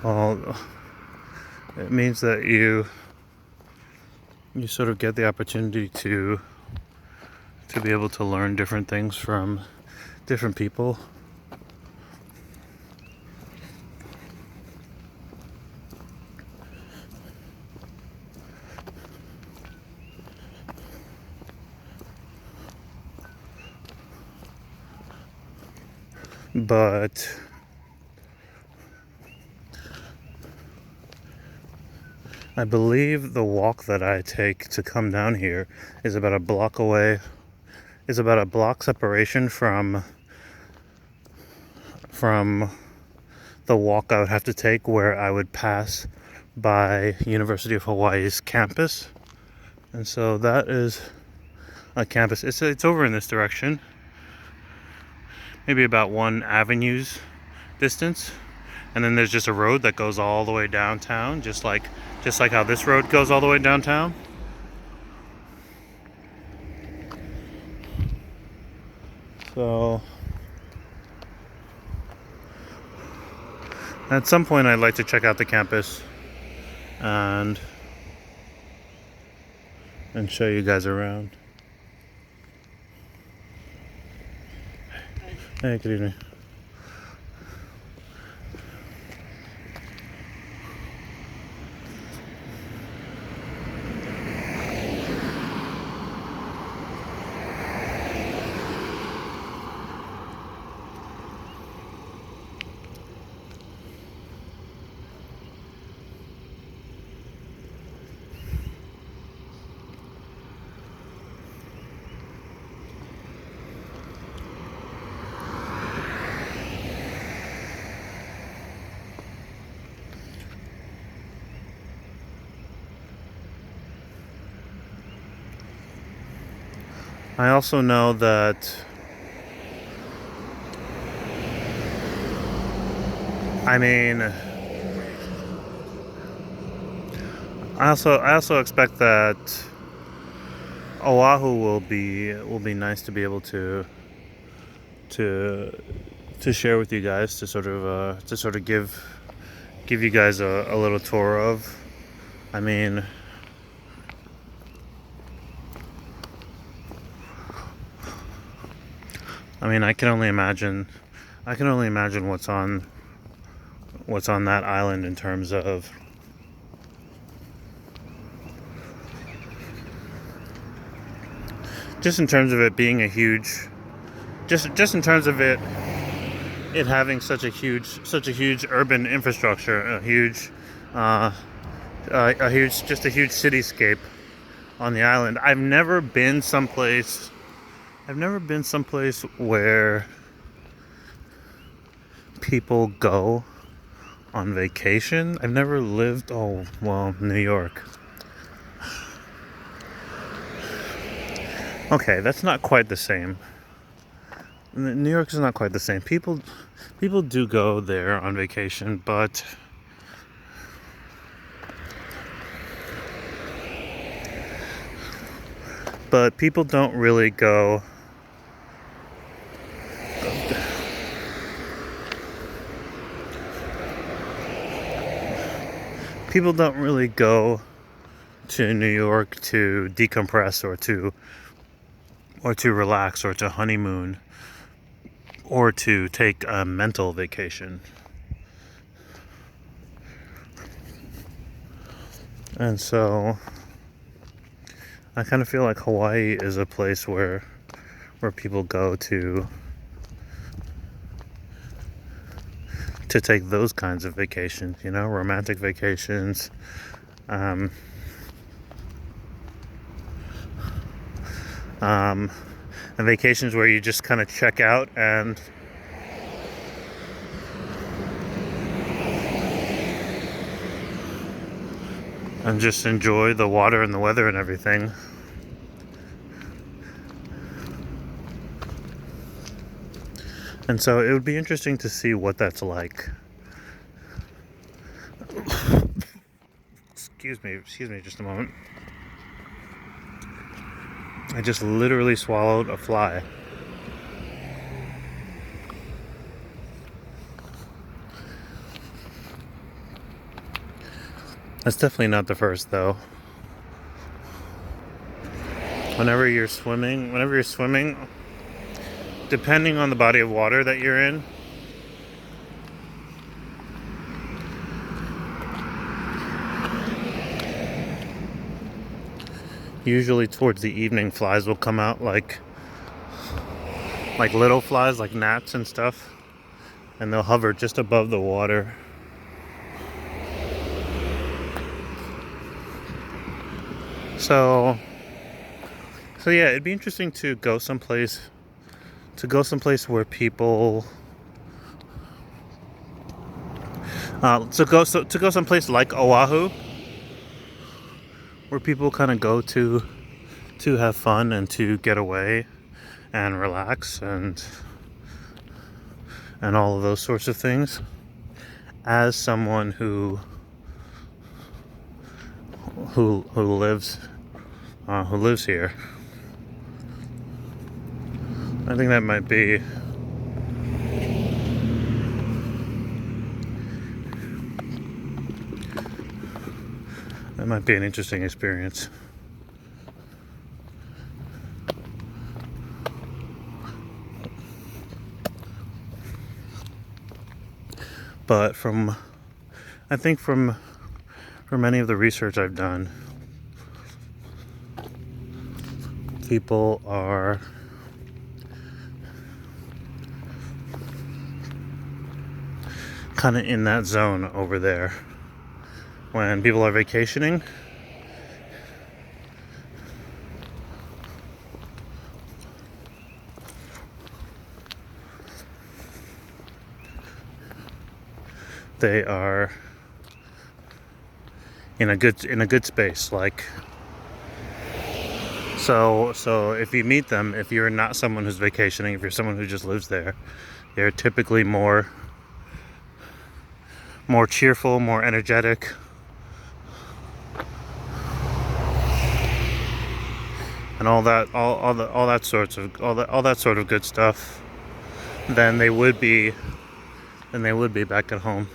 Well, it means that you sort of get the opportunity to be able to learn different things from different people. But I believe the walk that I take to come down here is about a block away, is about a block separation from the walk I would have to take where I would pass by University of Hawaii's campus. And so that is a campus. It's over in this direction, maybe about one avenue's distance, and then there's just a road that goes all the way downtown, just like how this road goes all the way downtown. So at some point I'd like to check out the campus and show you guys around. Hey, good evening. I also know that I also expect that Oahu will be nice to be able to share with you guys, to sort of give you guys a little tour of. I mean, I can only imagine what's on that island in terms of just in terms of it being a huge, just in terms of it having such a huge urban infrastructure, a huge cityscape on the island. I've never been someplace where people go on vacation. I've never lived, New York. Okay, that's not quite the same. New York is not quite the same. People do go there on vacation, but people don't really go. People don't really go to New York to decompress or to relax or to honeymoon or to take a mental vacation. And so I kind of feel like Hawaii is a place where people go to take those kinds of vacations, romantic vacations, and vacations where you just kind of check out and just enjoy the water and the weather and everything. And so it would be interesting to see what that's like. Excuse me just a moment. I just literally swallowed a fly. That's definitely not the first, though. Whenever you're swimming, depending on the body of water that you're in, usually towards the evening, flies will come out like little flies, like gnats and stuff, and they'll hover just above the water. So yeah, it'd be interesting to go someplace where people to go someplace like Oahu, where people kind of go to have fun and to get away and relax and all of those sorts of things. As someone who lives here, I think that might be an interesting experience. But from many of the research I've done, people are kind of in that zone over there. When people are vacationing, they are in a good space. Like, so if you meet them, if you're not someone who's vacationing, if you're someone who just lives there, they're typically more cheerful, more energetic, and all that sort of good stuff than they would be back at home.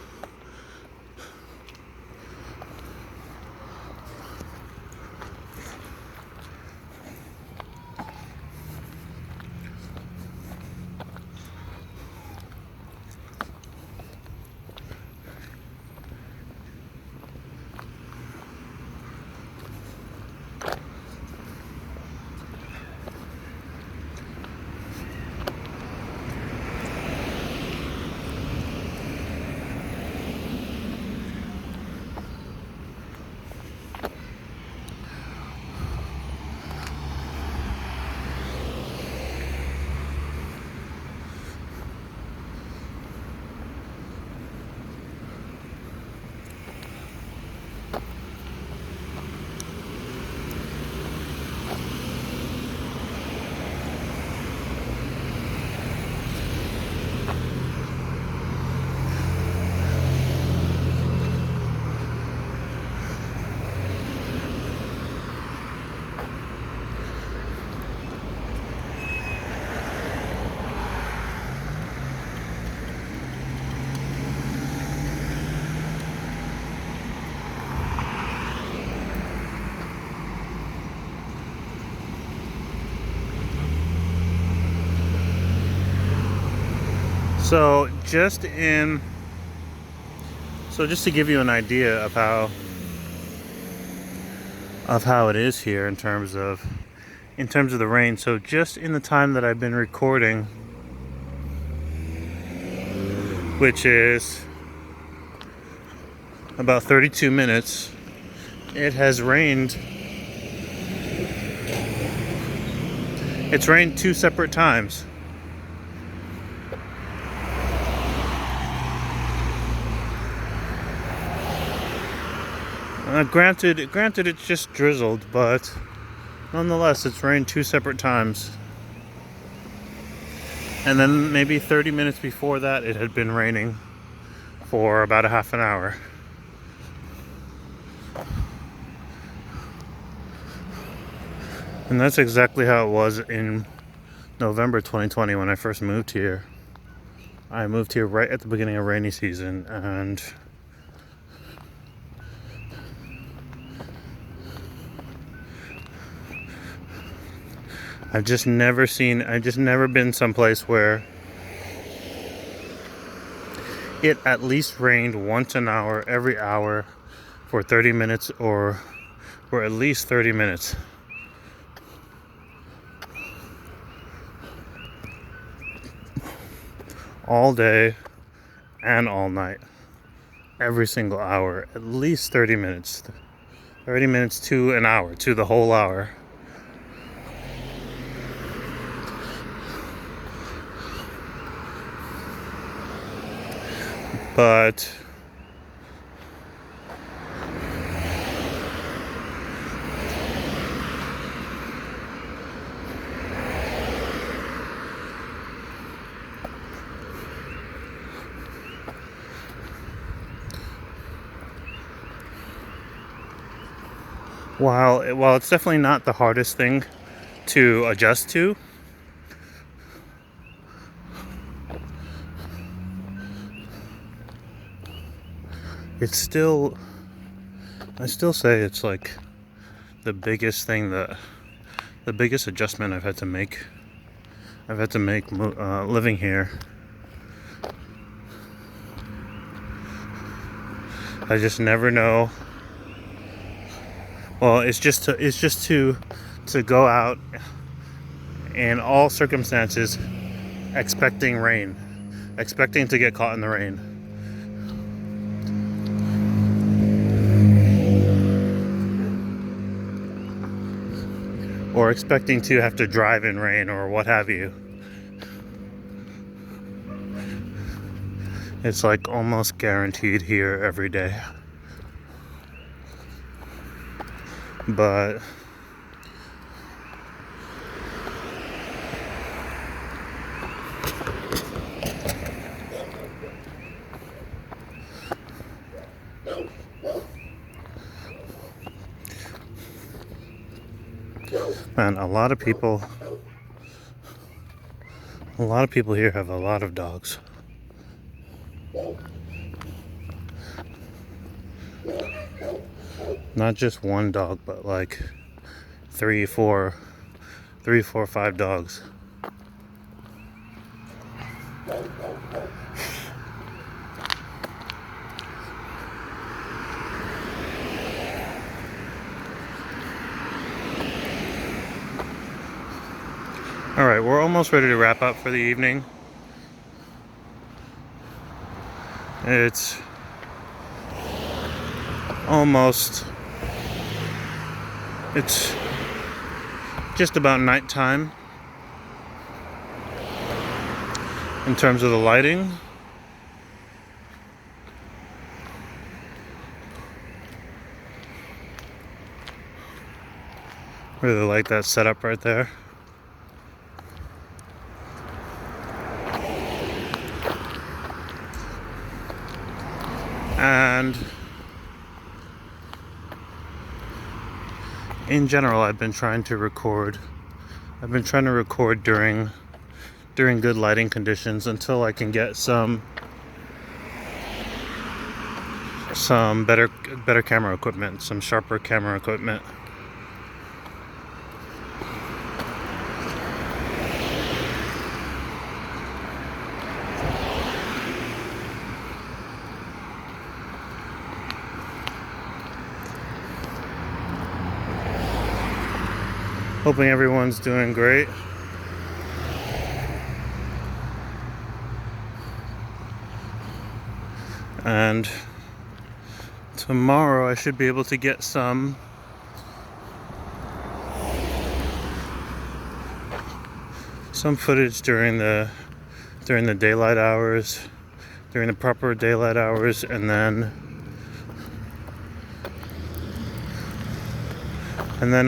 So just to give you an idea of how it is here in terms of the rain. So just in the time that I've been recording, which is about 32 minutes, it has rained. It's rained 2 separate times. Granted, it's just drizzled, but nonetheless, it's rained 2 separate times. And then maybe 30 minutes before that, it had been raining for about a half an hour. And that's exactly how it was in November 2020 when I first moved here. I moved here right at the beginning of rainy season, and I've just never been someplace where it at least rained once an hour, every hour for 30 minutes or at least 30 minutes. All day and all night. Every single hour, at least 30 minutes. 30 minutes to an hour, to the whole hour. But while it's definitely not the hardest thing to adjust to, I still say it's like the biggest adjustment I've had to make living here. I just never know. Well, it's just to go out in all circumstances expecting rain, expecting to get caught in the rain. Or expecting to have to drive in rain or what have you. It's like almost guaranteed here every day. But man, a lot of people here have a lot of dogs. Not just one dog, but like 3, 4, 5 dogs. All right, we're almost ready to wrap up for the evening. It's just about nighttime in terms of the lighting. Really like that setup right there. And in general, I've been trying to record during good lighting conditions until I can get some better camera equipment, some sharper camera equipment. Hoping everyone's doing great. And tomorrow I should be able to get some footage during the daylight hours, during the proper daylight hours, and then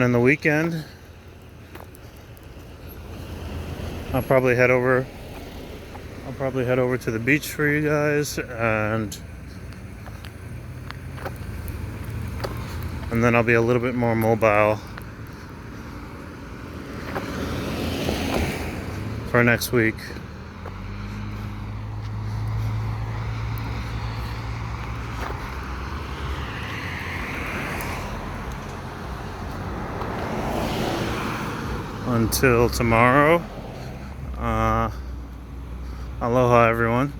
on the weekend I'll probably head over to the beach for you guys, and then I'll be a little bit more mobile for next week. until tomorrow, uh, aloha everyone.